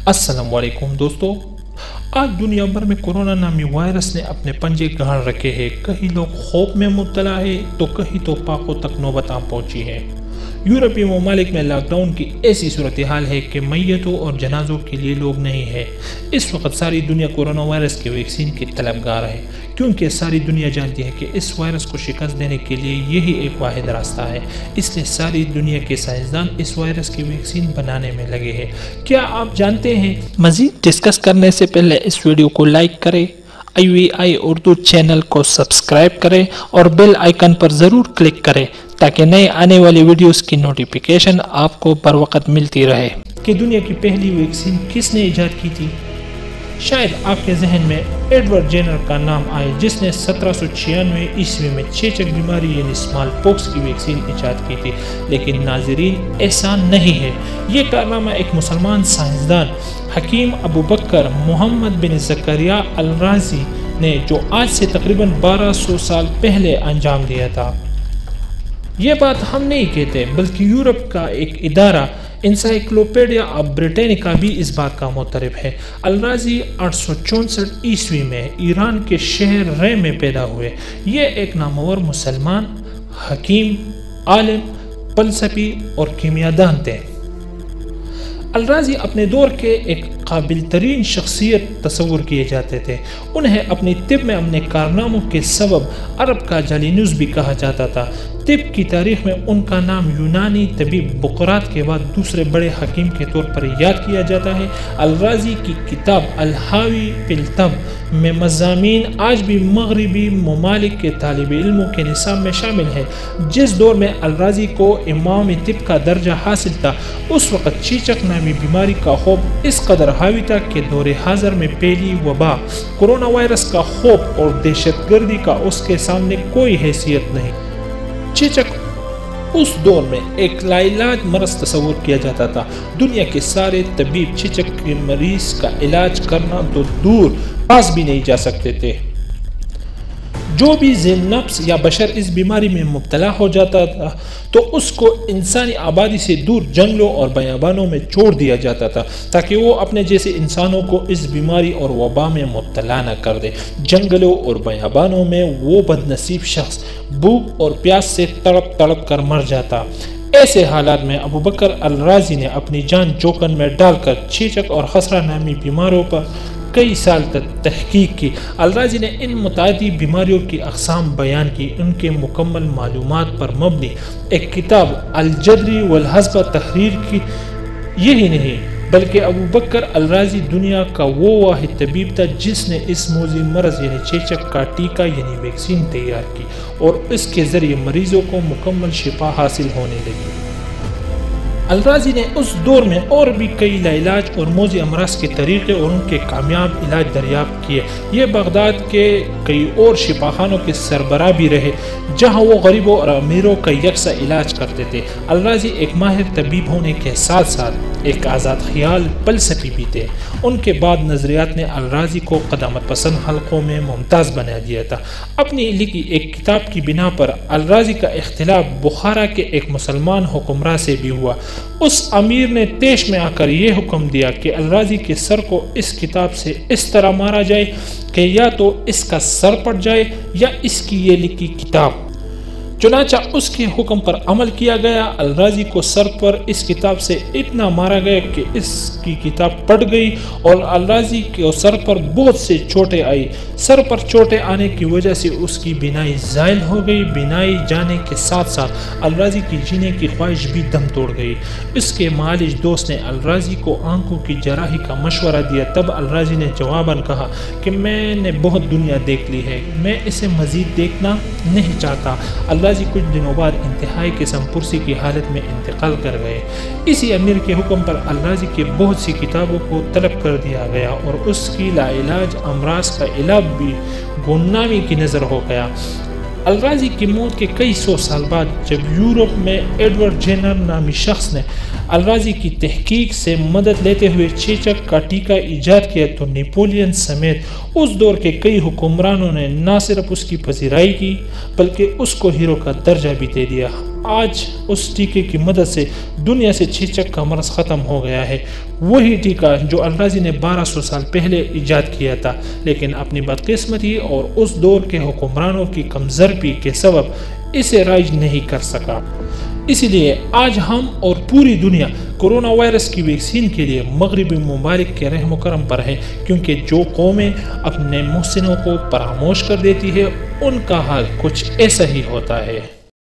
السلام علیکم دوستو، آج دنیا بھر میں کورونا نامی وائرس نے اپنے پنجے گاڑ رکھے ہیں۔ کہیں لوگ خوف میں مبتلا ہے تو کہیں تو پاکوں تک نوبت آ پہنچی ہے۔ یورپی ممالک میں لاک ڈاؤن کی ایسی صورتحال ہے کہ میتوں اور جنازوں کے لیے لوگ نہیں ہیں۔ اس وقت ساری دنیا کورونا وائرس کے ویکسین کی طلبگار ہے، کیونکہ ساری دنیا جانتی ہے کہ اس وائرس کو شکست دینے کے لیے یہی ایک واحد راستہ ہے۔ اس لیے ساری دنیا کے سائنسدان اس وائرس کی ویکسین بنانے میں لگے ہیں۔ کیا آپ جانتے ہیں؟ مزید ڈسکس کرنے سے پہلے اس ویڈیو کو لائک کریں، IVI اردو چینل کو سبسکرائب کریں اور بیل آئیکن پر ضرور کلک کریں تاکہ نئے آنے والی ویڈیوز کی نوٹیفیکیشن آپ کو بر وقت ملتی رہے۔ کہ دنیا کی پہلی ویکسین کس نے ایجاد کی تھی؟ شاید آپ کے ذہن میں ایڈورڈ جینر کا نام آئے، جس نے 1796 عیسوی میں چیچک بیماری یعنی اسمال پوکس کی ویکسین ایجاد کی تھی، لیکن ناظرین ایسا نہیں ہے۔ یہ کارنامہ ایک مسلمان سائنسدان حکیم ابوبکر محمد بن زکریا الرازی نے، جو آج سے تقریباً 1200 سال پہلے انجام دیا تھا۔ یہ بات ہم نہیں کہتے، بلکہ یورپ کا ایک ادارہ انسائکلوپیڈیا آف بریٹینیکا بھی اس بات کا معترف ہے۔ الرازی 864 عیسوی میں ایران کے شہر رے میں پیدا ہوئے۔ یہ ایک نامور مسلمان حکیم، عالم، فلسفی اور کیمیاءدان تھے۔ الرازی اپنے دور کے ایک قابل ترین شخصیت تصور کیے جاتے تھے۔ انہیں اپنی طب میں اپنے کارناموں کے سبب عرب کا جالینوس بھی کہا جاتا تھا۔ طب کی تاریخ میں ان کا نام یونانی طبیب بقراط کے بعد دوسرے بڑے حکیم کے طور پر یاد کیا جاتا ہے۔ الرازی کی کتاب الحاوی فی الطب میں مضامین آج بھی مغربی ممالک کے طالب علموں کے نصاب میں شامل ہے۔ جس دور میں الرازی کو امام طب کا درجہ حاصل تھا، اس وقت چیچک نامی بیماری کا خوف اس قدر حاوی تھا کہ دور حاضر میں پھیلی وبا کورونا وائرس کا خوف اور دہشت گردی کا اس کے سامنے کوئی حیثیت نہیں۔ چیچک اس دور میں ایک لاعلاج مرض تصور کیا جاتا تھا۔ دنیا کے سارے طبیب چیچک کے مریض کا علاج کرنا تو دور پاس بھی نہیں جا سکتے تھے۔ جو بھی ذی نفس یا بشر اس بیماری میں مبتلا ہو جاتا تھا تو اس کو انسانی آبادی سے دور جنگلوں اور بیابانوں میں چھوڑ دیا جاتا تھا، تاکہ وہ اپنے جیسے انسانوں کو اس بیماری اور وبا میں مبتلا نہ کر دے۔ جنگلوں اور بیابانوں میں وہ بد نصیب شخص بھوک اور پیاس سے تڑپ تڑپ کر مر جاتا۔ ایسے حالات میں ابوبکر الرازی نے اپنی جان جوکن میں ڈال کر چیچک اور خسرہ نامی بیماریوں پر کئی سال تک تحقیق کی۔ الرازی نے ان متعدی بیماریوں کی اقسام بیان کی۔ ان کے مکمل معلومات پر مبنی ایک کتاب الجدری والحسبہ تحریر کی۔ یہی نہیں بلکہ ابوبکر الرازی دنیا کا وہ واحد طبیب تھا جس نے اس موذی مرض یعنی چیچک کا ٹیکہ یعنی ویکسین تیار کی، اور اس کے ذریعے مریضوں کو مکمل شفا حاصل ہونے لگی۔ الرازی نے اس دور میں اور بھی کئی لاعلاج اور موذی امراض کے طریقے اور ان کے کامیاب علاج دریافت کیے۔ یہ بغداد کے کئی اور شفاخانوں کے سربراہ بھی رہے، جہاں وہ غریبوں اور امیروں کا یکساں علاج کرتے تھے۔ الرازی ایک ماہر طبیب ہونے کے ساتھ ساتھ ایک آزاد خیال فلسفی بھی تھے۔ ان کے بعد نظریات نے الرازی کو قدامت پسند حلقوں میں ممتاز بنا دیا تھا۔ اپنی لکھی ایک کتاب کی بنا پر الرازی کا اختلاف بخارا کے ایک مسلمان حکمراں سے بھی ہوا۔ اس امیر نے طیش میں آ کر یہ حکم دیا کہ الرازی کے سر کو اس کتاب سے اس طرح مارا جائے کہ یا تو اس کا سر پٹ جائے یا اس کی یہ لکھی کتاب۔ چنانچہ اس کے حکم پر عمل کیا گیا۔ الرازی کو سر پر اس کتاب سے اتنا مارا گیا کہ اس کی کتاب پٹ گئی اور الرازی کے سر پر بہت سے چوٹیں آئی۔ سر پر چوٹیں آنے کی وجہ سے اس کی بینائی زائل ہو گئی۔ بینائی جانے کے ساتھ ساتھ الرازی کی جینے کی خواہش بھی دم توڑ گئی۔ اس کے معالج دوست نے الرازی کو آنکھوں کی جراحی کا مشورہ دیا۔ تب الرازی نے جواباً کہا کہ میں نے بہت دنیا دیکھ لی ہے، میں اسے مزید دیکھنا نہیں چاہتا۔ الرازی کچھ دنوں بعد انتہائی قسم پرسی کی حالت میں انتقال کر گئے۔ اسی امیر کے حکم پر الرازی کے بہت سی کتابوں کو طلب کر دیا گیا اور اس کی لاعلاج امراض کا علاج بھی گمنامی کی نظر ہو گیا۔ الرازی کی موت کے کئی سو سال بعد جب یورپ میں ایڈورڈ جینر نامی شخص نے الرازی کی تحقیق سے مدد لیتے ہوئے چیچک کا ٹیکہ ایجاد کیا تو نیپولین سمیت اس دور کے کئی حکمرانوں نے نہ صرف اس کی پذیرائی کی بلکہ اس کو ہیرو کا درجہ بھی دے دیا۔ آج اس ٹیکے کی مدد سے دنیا سے چیچک کا مرض ختم ہو گیا ہے، وہی ٹیکہ جو الرازی نے 1200 سال پہلے ایجاد کیا تھا، لیکن اپنی بدقسمتی اور اس دور کے حکمرانوں کی کمزوری کے سبب اسے رائج نہیں کر سکا۔ اسی لیے آج ہم اور پوری دنیا کرونا وائرس کی ویکسین کے لیے مغربی ممالک کے رحم و کرم پر ہے، کیونکہ جو قومیں اپنے محسنوں کو فراموش کر دیتی ہے ان کا حال کچھ ایسا ہی ہوتا ہے۔